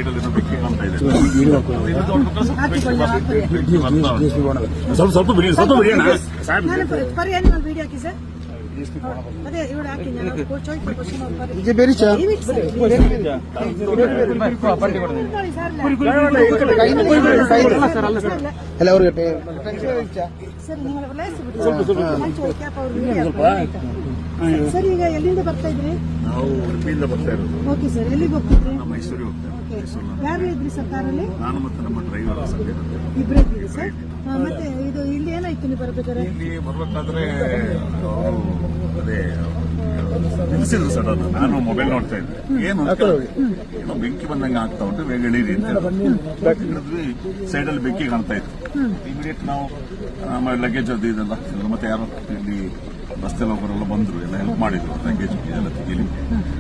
Side ಅಲ್ಲಿ ಬೆಕ್ಕಿ ಕಾಣ್ತಾ ಇದೆ. ಸ್ವಲ್ಪ ಬಿಡಿ ವಿಡಿಯೋ ಹಾಕಿ ಸರ್. ಅದೇ ಇವ್ರು ಹಾಕಿ ಸರ್. ಈಗ ಎಲ್ಲಿಂದ ಬರ್ತಾ ಇದ್ರಿ? ನಾವು ಉಡುಪಿಯಿಂದ ಬರ್ತಾ ಇರೋದು. Okay sir. ಎಲ್ಲಿಗೆ ಹೋಗ್ತಿದ್ರಿ? ನಮ್ಮ ಮೈಸೂರಿಗೆ ಹೋಗ್ತೇವೆ. ಯಾರು ಇದ್ರಿ ಸರ್ ಕಾರಲ್ಲಿ? ನಾನು ಮತ್ತೆ ನಮ್ಮ ಡ್ರೈವರ್ ಸಂಜೆ ಇಬ್ಬರೇ ಇದ್ದೀರಿ ಸರ್. ಮತ್ತೆ ಇದು ಇಲ್ಲಿ ಏನಾಯ್ತು ನೀವು ಬರ್ಬೇಕಾದ್ರೆ? ಇಲ್ಲಿ ಬರ್ಬೇಕಾದ್ರೆ ಅದೇ ನಿಲ್ಸಿದ್ರು ಸರ್. ಅದು ನಾನು ಮೊಬೈಲ್ ನೋಡ್ತಾ ಇದ್ದೆ. ಏನು ಏನೋ ಬೆಂಕಿ ಬಂದಂಗೆ ಆಗ್ತಾ ಉಂಟು, ಬೇಗ ಇಳೀರಿ ಅಂತ ಹೇಳಿದ್ವಿ. ಸೈಡ್ ಅಲ್ಲಿ ಬೆಂಕಿ ಕಾಣ್ತಾ ಇತ್ತು. ಇಮಿಡಿಯೇಟ್ ನಾವು ನಮ್ಮ ಲಗೇಜ್ ಅದು ಇದೆಲ್ಲ ಮತ್ತೆ ಯಾರೋ ಇಲ್ಲಿ ರಸ್ತೆಲ್ಲ ಒಬ್ಬರೆಲ್ಲ ಬಂದ್ರು, ಎಲ್ಲ ಹೆಲ್ಪ್ ಮಾಡಿದ್ರು, ಲಗೇಜ್ ಎಲ್ಲ ತೆಗೀಲಿ.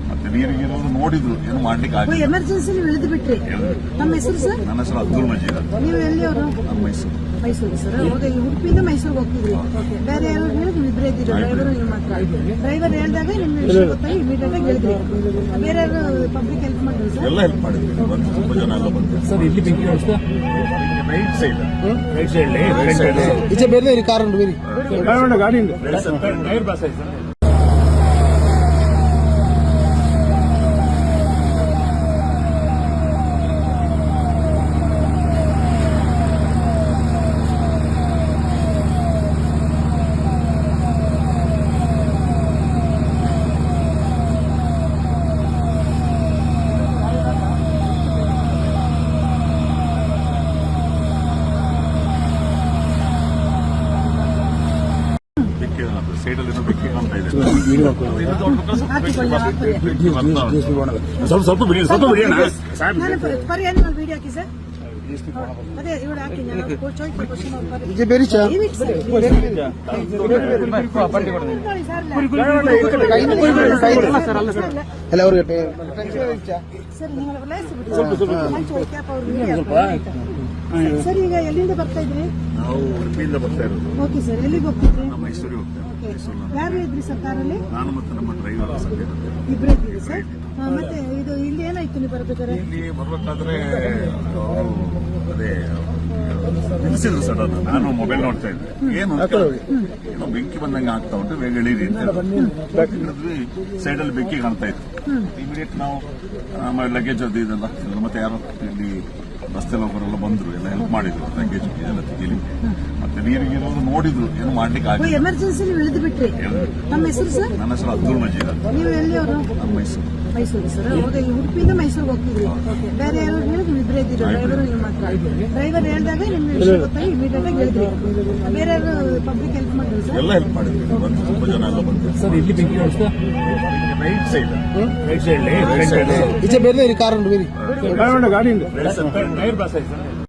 ಮತ್ತೆ ನೀರಿಗೆ ನೋಡಿದ್ರು, ಏನು ಮಾಡ್ಲಿಕ್ಕೆ ಆಗಿಲ್ಲ. ಎಮರ್ಜೆನ್ಸಿ ಇಳಿದು ಬಿಟ್ರಿ. ನಮ್ಮ ಹೆಸರು ಸರ್? ನನ್ನ ಹೆಸರು ಅಬ್ದುಲ್ ಮಜೀದ್ ಅಂತ. ನೀವು ಎಲ್ಲಿ ಅವರು? ನಮ್ಮ ಮೈಸೂರು. ಮೈಸೂರು ಸರ್. ಹೌದಾ? ಉಡುಪಿಯಿಂದ ಮೈಸೂರಿಗೆ ಹೋಗ್ತಿದ್ರಿ. ಬೇರೆ ಯಾರು ಹೇಳಿದ್ರು? ಇಬ್ಬರೇ ಇದ್ದೀರಿ, ಡ್ರೈವರು ನೀವು ಮಾತ್ರ. ಡ್ರೈವರ್ ಹೇಳಿದಾಗ ನಿಮ್ಮ ವಿಷಯ ಗೊತ್ತಾಗಿ ಇಮಿಡಿಯೇಟ್ ಆಗಿ ಹೇಳಿದ್ರಿ. ಬೇರೆ ಯಾರು ಪಬ್ಲಿಕ್ ಹೆಲ್ಪ್ ಮಾಡಿದ್ರು ಸರ್? ಎಲ್ಲ ಹೆಲ್ಪ್ ಮಾಡಿದ್ರು, ಬಂದು ತುಂಬಾ ಜನ ಎಲ್ಲ ಬಂದ್ರು ಸರ್. ಇಲ್ಲಿ ಬೆಂಕಿ ರೈಟ್ ಸೈಡ್ ಈಚೆ ಬೇರೆ ಕಾರ್ ಉಂಟು, ಬೇರೆ ಗಾಡಿ ಉಂಟು. ಟೈರ್ ಬಾಸ್ ಆಯ್ತು. ಸೈಡ್ ಅಲ್ಲಿ ಬೆಕ್ಕಿ ಕಾಣ್ತಾ ಇದೆ. ಸ್ವಲ್ಪ ಬಿಡಿ ವಿಡಿಯೋ ಹಾಕಿ ಸರ್. ಅದೇ ಇವ್ರು ಹಾಕಿ ಸರ್. ಈಗ ಎಲ್ಲಿಂದ ಬರ್ತಾ ಇದ್ರಿ? ನಾವು ಉಡುಪಿಯಿಂದ ಬರ್ತಾ ಇರೋದು. Okay sir. ಎಲ್ಲಿಗೆ ಹೋಗ್ತಿದ್ರಿ? ನಮ್ಮ ಮೈಸೂರಿಗೆ ಹೋಗ್ತೇವೆ. ಯಾರು ಇದ್ರಿ ಸರ್ ಕಾರಲ್ಲಿ? ನಾನು ಮತ್ತೆ ನಮ್ಮ ಡ್ರೈವರ್ ಸಂಜೆ ಇಬ್ಬರೇ ಇದ್ದೀರಿ ಸರ್. ಮತ್ತೆ ಇದು ಇಲ್ಲಿ ಏನಾಯ್ತು ನೀವು ಬರ್ಬೇಕಾದ್ರೆ? ಇಲ್ಲಿ ಬರ್ಬೇಕಾದ್ರೆ ಅದೇ ನಿಲ್ಸಿದ್ರು ಸರ್. ಅದು ನಾನು ಮೊಬೈಲ್ ನೋಡ್ತಾ ಇದ್ದೆ. ಏನು ಏನೋ ಬೆಂಕಿ ಬಂದಂಗೆ ಆಗ್ತಾ ಉಂಟು, ಬೇಗ ಇಳೀರಿ ಅಂತ ಹೇಳಿದ್ವಿ. ಸೈಡ್ ಅಲ್ಲಿ ಬೆಂಕಿ ಕಾಣ್ತಾ ಇತ್ತು. ಇಮಿಡಿಯೇಟ್ ನಾವು ನಮ್ಮ ಲಗೇಜ್ ಅದು ಇದೆಲ್ಲ ಮತ್ತೆ ಯಾರೋ ಇಲ್ಲಿ ರಸ್ತೆಲ್ಲ ಒಬ್ಬರೆಲ್ಲ ಬಂದ್ರು, ಎಲ್ಲ ಹೆಲ್ಪ್ ಮಾಡಿದ್ರು, ಲಗೇಜ್ ಎಲ್ಲ ತೆಗೀಲಿ. ಮತ್ತೆ ನೀರಿಗೆ ನೋಡಿದ್ರು, ಏನು ಮಾಡ್ಲಿಕ್ಕೆ ಆಗಿಲ್ಲ. ಎಮರ್ಜೆನ್ಸಿ ಇಳಿದು ಬಿಟ್ರಿ. ನಮ್ಮ ಹೆಸರು ಸರ್? ನನ್ನ ಹೆಸರು ಅಬ್ದುಲ್ ಮಜೀದ್ ಅಂತ. ನೀವು ಎಲ್ಲಿ ಅವರು? ನಮ್ಮ ಮೈಸೂರು. ಮೈಸೂರು ಸರ್. ಹೌದಾ? ಉಡುಪಿಯಿಂದ ಮೈಸೂರಿಗೆ ಹೋಗ್ತಿದ್ರಿ. ಬೇರೆ ಯಾರು ಹೇಳಿದ್ರು? ಇಬ್ಬರೇ ಇದ್ದೀರಿ, ಡ್ರೈವರು ನೀವು ಮಾತ್ರ. ಡ್ರೈವರ್ ಹೇಳಿದಾಗ ನಿಮ್ಮ ವಿಷಯ ಗೊತ್ತಾಗಿ ಇಮಿಡಿಯೇಟ್ ಆಗಿ ಹೇಳಿದ್ರಿ. ಬೇರೆ ಯಾರು ಪಬ್ಲಿಕ್ ಹೆಲ್ಪ್ ಮಾಡಿದ್ರು ಸರ್? ಎಲ್ಲ ಹೆಲ್ಪ್ ಮಾಡಿದ್ರು, ಬಂದು ತುಂಬಾ ಜನ ಎಲ್ಲ ಬಂದ್ರು ಸರ್. ಇಲ್ಲಿ ಬೆಂಕಿ ರೈಟ್ ಸೈಡ್ ಈಚೆ ಬೇರೆ ಕಾರ್ ಉಂಟು, ಬೇರೆ ಗಾಡಿ ಉಂಟು. ಟೈರ್ ಬಾಸ್ ಆಯ್ತು.